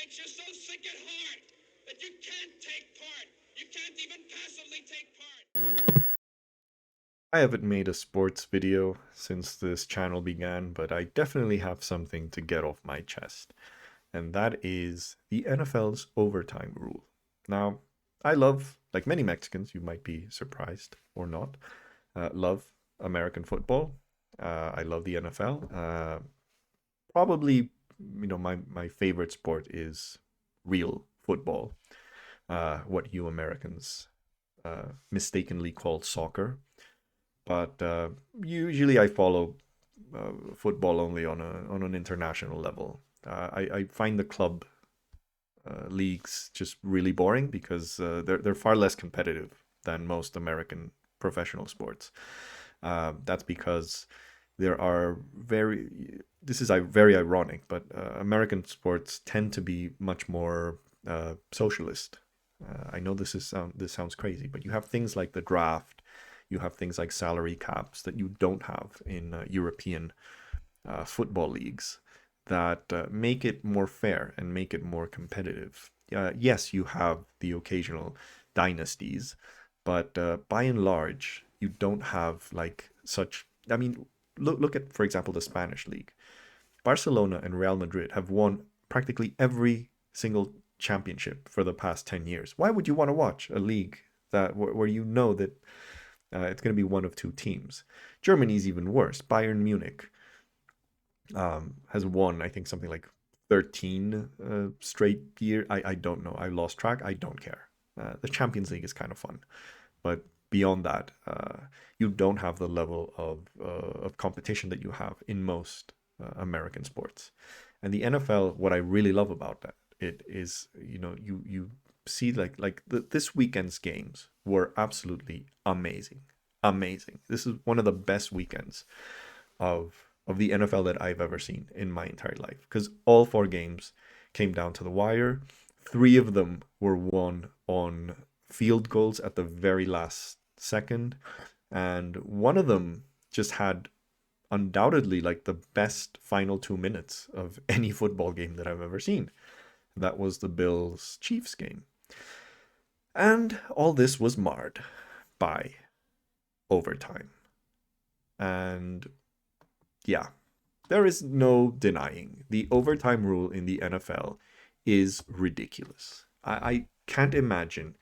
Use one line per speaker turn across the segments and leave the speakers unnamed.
makes you so sick at heart that you can't take part. You can't even passively take part.
I haven't made a sports video since this channel began, but I definitely have something to get off my chest, and that is the NFL's overtime rule. Now, I love, like many Mexicans, you might be surprised or not, love American football. I love the NFL. Probably, my favorite sport is real football, what you Americans mistakenly call soccer. But usually I follow football only on an international level. I find the club leagues just really boring because they're far less competitive than most American professional sports. That's because there are this is very ironic, but American sports tend to be much more socialist. I know this sounds crazy, but you have things like the draft, you have things like salary caps that you don't have in European football leagues that make it more fair and make it more competitive. Yes, you have the occasional dynasties, but by and large, you don't have like such. I mean, look at, for example, the Spanish league. Barcelona and Real Madrid have won practically every single championship for the past 10 years. Why would you want to watch a league where you know that it's going to be one of two teams? Germany's even worse. Bayern Munich has won, I think, something like 13 straight year. I don't know. I lost track. I don't care. The Champions League is kind of fun, but beyond that, you don't have the level of competition that you have in most American sports. And the NFL, what I really love about that, it is, you see this weekend's games were absolutely amazing, amazing. This is one of the best weekends of the NFL that I've ever seen in my entire life, because all four games came down to the wire. Three of them were won on field goals at the very last second, and one of them just had undoubtedly like the best final 2 minutes of any football game that I've ever seen. That was the Bills Chiefs game. And all this was marred by overtime. And yeah, there is no denying the overtime rule in the NFL is ridiculous. I can't imagine.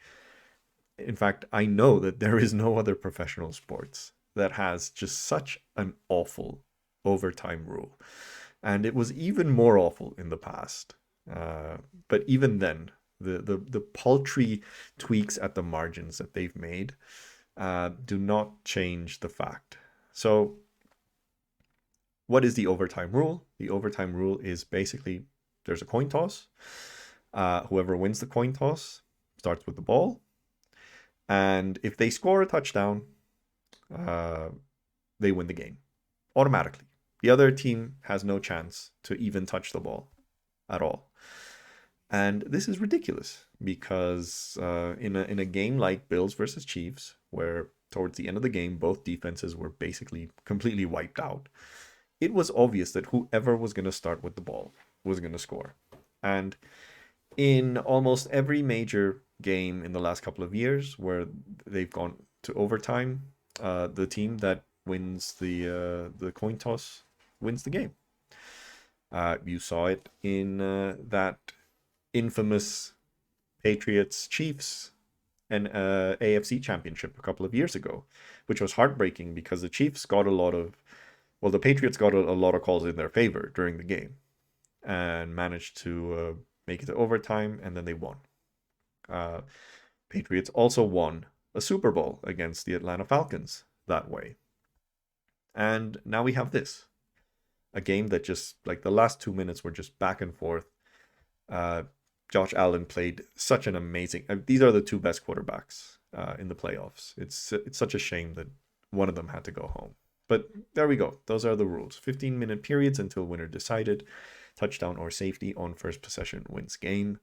In fact, I know that there is no other professional sports that has just such an awful overtime rule. And it was even more awful in the past. But even then, the paltry tweaks at the margins that they've made do not change the fact. So what is the overtime rule? The overtime rule is basically there's a coin toss. Whoever wins the coin toss starts with the ball. And if they score a touchdown, they win the game automatically. The other team has no chance to even touch the ball at all. And this is ridiculous because in a game like Bills versus Chiefs, where towards the end of the game, both defenses were basically completely wiped out, it was obvious that whoever was going to start with the ball was going to score. And in almost every major game in the last couple of years where they've gone to overtime, the team that wins the coin toss wins the game. You saw it in that infamous Patriots Chiefs and AFC championship a couple of years ago, which was heartbreaking because the Chiefs got the Patriots got a lot of calls in their favor during the game and managed to make it to overtime, and then they won. Patriots also won a Super Bowl against the Atlanta Falcons that way. And now we have this, a game that just like the last 2 minutes were just back and forth. Josh Allen played such an amazing. These are the two best quarterbacks in the playoffs. It's such a shame that one of them had to go home. But there we go. Those are the rules. 15-minute periods until winner decided. Touchdown or safety on first possession wins game.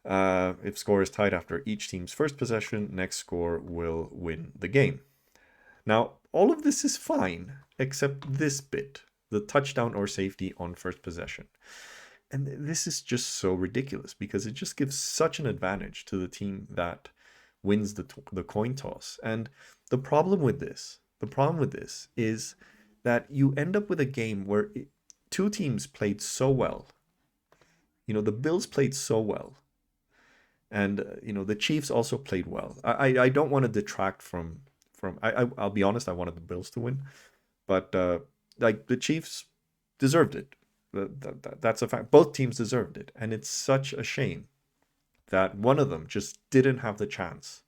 If score is tied after each team's first possession, next score will win the game. Now, all of this is fine, except this bit, the touchdown or safety on first possession. And this is just so ridiculous because it just gives such an advantage to the team that wins the coin toss. And the problem with this is that you end up with a game where two teams played so well. The Bills played so well, and the Chiefs also played well. I don't want to detract from I'll be honest, I wanted the Bills to win, but like the Chiefs deserved it. That's a fact. Both teams deserved it, and it's such a shame that one of them just didn't have the chance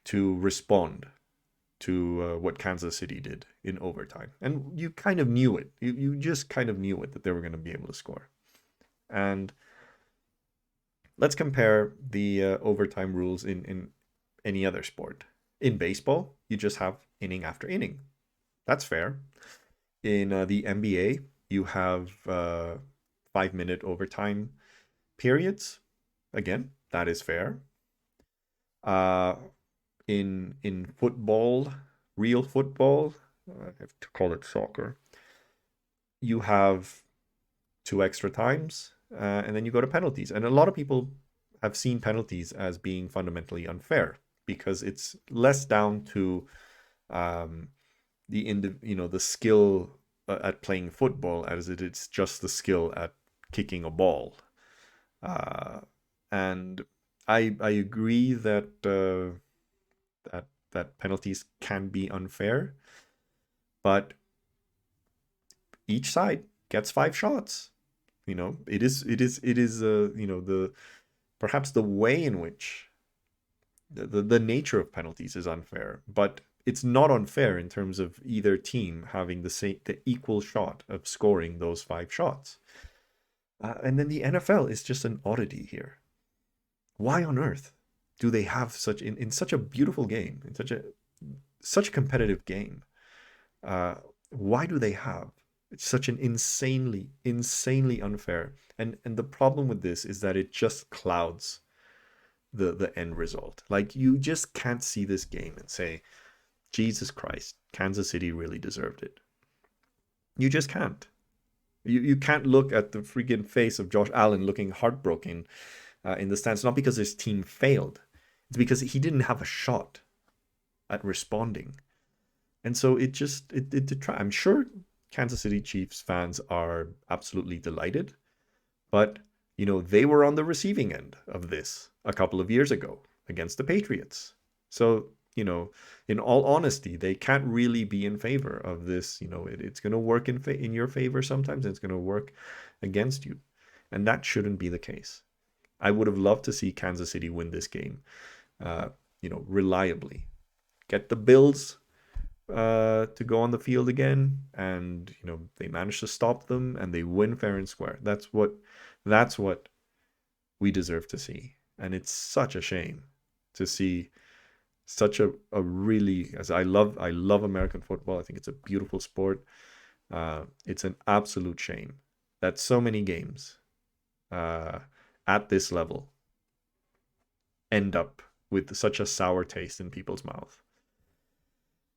to respond to what Kansas City did in overtime. And you kind of knew it. You just kind of knew it that they were going to be able to score. And let's compare the overtime rules in any other sport. In baseball, you just have inning after inning. That's fair. In the NBA, you have 5-minute overtime periods. Again, that is fair. Uh, in football, real football, I have to call it soccer, you have two extra times, and then you go to penalties. And a lot of people have seen penalties as being fundamentally unfair because it's less down to the skill at playing football as it's just the skill at kicking a ball. Uh, and I agree that that penalties can be unfair, but each side gets 5 shots. It is the perhaps the way in which the nature of penalties is unfair, but it's not unfair in terms of either team having the equal shot of scoring those 5 shots. And then the NFL is just an oddity here. Why on earth do they have in such a beautiful game, in such a competitive game? Why do they have such an insanely unfair? And the problem with this is that it just clouds the end result. Like you just can't see this game and say, Jesus Christ, Kansas City really deserved it. You just can't. You can't look at the freaking face of Josh Allen looking heartbroken in the stands, not because his team failed. It's because he didn't have a shot at responding. And so I'm sure Kansas City Chiefs fans are absolutely delighted, but they were on the receiving end of this a couple of years ago against the Patriots. So, in all honesty, they can't really be in favor of this. It's going to work in your favor sometimes, and it's going to work against you. And that shouldn't be the case. I would have loved to see Kansas City win this game, reliably. Get the Bills to go on the field again, and they managed to stop them, and they win fair and square. That's what we deserve to see, and it's such a shame to see such a really, as I love American football. I think it's a beautiful sport. It's an absolute shame that so many games at this level end up with such a sour taste in people's mouth.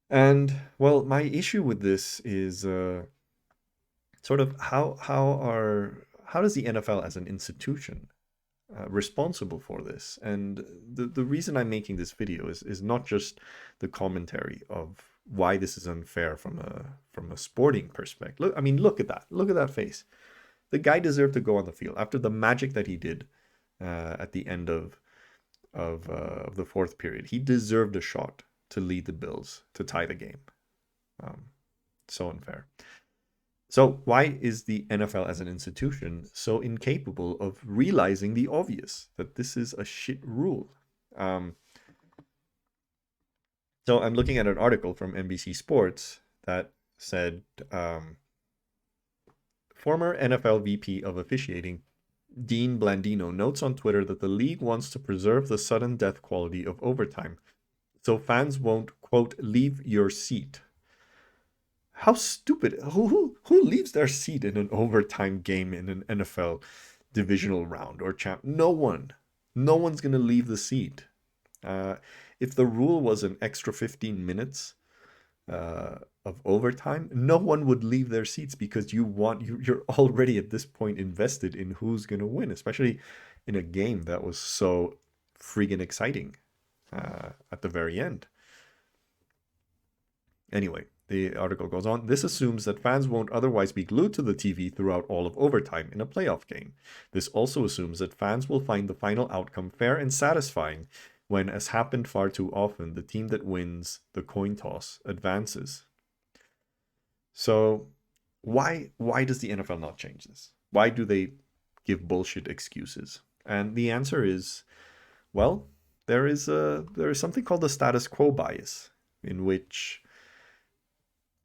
And well, my issue with this is sort of how does the NFL as an institution responsible for this? And the reason I'm making this video is not just the commentary of why this is unfair from a sporting perspective. Look at that. Look at that face. The guy deserved to go on the field after the magic that he did at the end of the fourth period. He deserved a shot to lead the Bills to tie the game. So unfair. So why is the NFL as an institution so incapable of realizing the obvious, that this is a shit rule? So I'm looking at an article from NBC Sports that said former NFL VP of officiating Dean Blandino notes on Twitter that the league wants to preserve the sudden death quality of overtime, so fans won't, quote, leave your seat. How stupid. Who leaves their seat in an overtime game in an NFL divisional round or champ? No one. No one's going to leave the seat. If the rule was an extra 15 minutes uh, of overtime, no one would leave their seats because you're already at this point invested in who's gonna win, especially in a game that was so freaking exciting at the very end. Anyway, the article goes on. This assumes that fans won't otherwise be glued to the TV throughout all of overtime in a playoff game. This also assumes that fans will find the final outcome fair and satisfying when, as happened far too often, the team that wins the coin toss advances. So, why does the NFL not change this? Why do they give bullshit excuses? And the answer is, well, there is something called the status quo bias, in which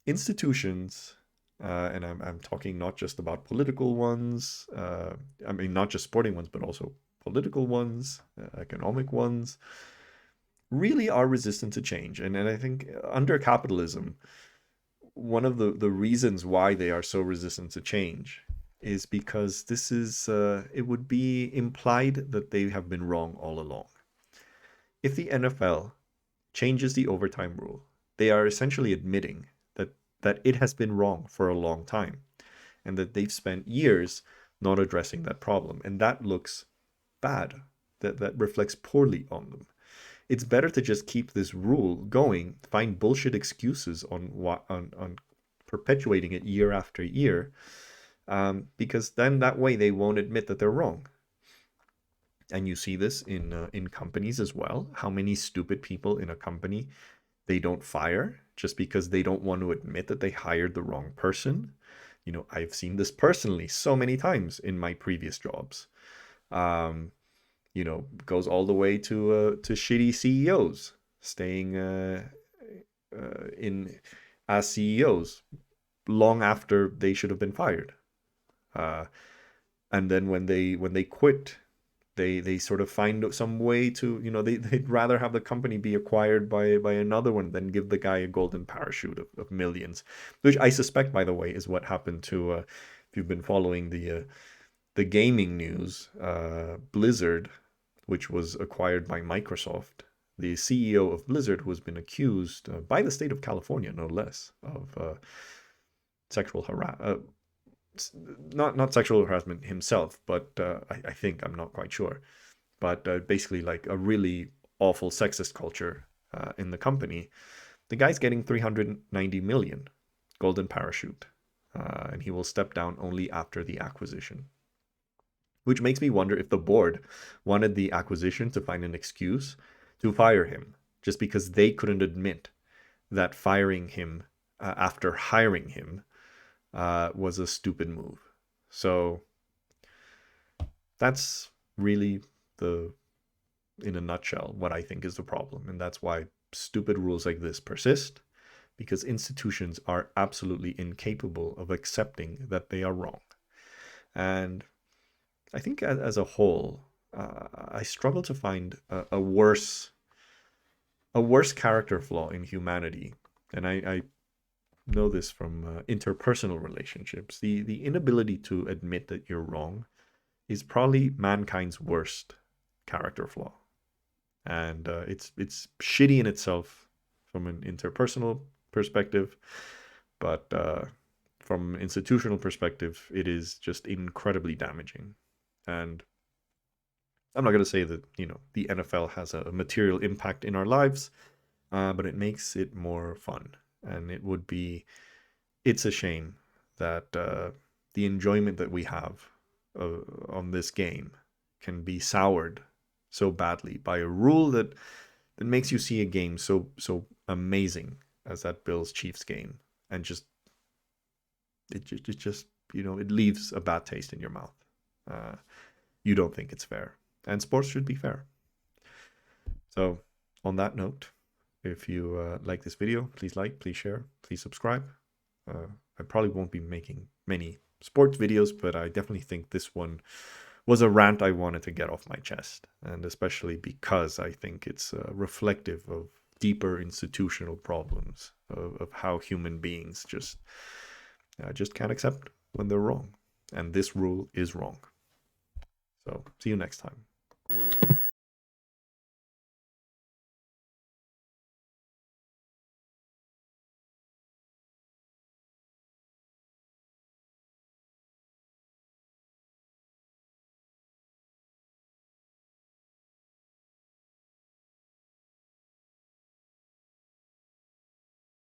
institutions, and I'm talking not just about political ones, I mean, not just sporting ones, but also political ones, economic ones, really are resistant to change. And I think under capitalism, one of the reasons why they are so resistant to change is because it would be implied that they have been wrong all along. If the NFL changes the overtime rule, they are essentially admitting that it has been wrong for a long time and that they've spent years not addressing that problem. And that looks bad. That reflects poorly on them. It's better to just keep this rule going, find bullshit excuses on perpetuating it year after year, because then that way they won't admit that they're wrong. And you see this in companies as well. How many stupid people in a company they don't fire just because they don't want to admit that they hired the wrong person. You know, I've seen this personally so many times in my previous jobs. You know, goes all the way to shitty CEOs staying in as CEOs long after they should have been fired. And then when they quit, they sort of find some way to, you know, they'd rather have the company be acquired by another one than give the guy a golden parachute of millions, which I suspect, by the way, is what happened to if you've been following the gaming news, Blizzard, which was acquired by Microsoft. The CEO of Blizzard, who has been accused by the state of California, no less, of sexual harassment, not sexual harassment himself, but I think, I'm not quite sure, but basically like a really awful sexist culture in the company. The guy's getting 390 million golden parachute, and he will step down only after the acquisition. Which makes me wonder if the board wanted the acquisition to find an excuse to fire him, just because they couldn't admit that firing him after hiring him was a stupid move. So that's really in a nutshell, what I think is the problem. And that's why stupid rules like this persist, because institutions are absolutely incapable of accepting that they are wrong. And I think as a whole, I struggle to find a worse character flaw in humanity. And I know this from interpersonal relationships. The inability to admit that you're wrong is probably mankind's worst character flaw. And it's shitty in itself from an interpersonal perspective, but from an institutional perspective, it is just incredibly damaging. And I'm not going to say that, you know, the NFL has a material impact in our lives, but it makes it more fun. And it's a shame that the enjoyment that we have on this game can be soured so badly by a rule that makes you see a game so amazing as that Bills Chiefs game, and it just, you know, it leaves a bad taste in your mouth. You don't think it's fair, and sports should be fair. So on that note, if you like this video, please like, please share, please subscribe. I probably won't be making many sports videos, but I definitely think this one was a rant I wanted to get off my chest, and especially because I think it's reflective of deeper institutional problems of how human beings just can't accept when they're wrong, and this rule is wrong. So see you next time.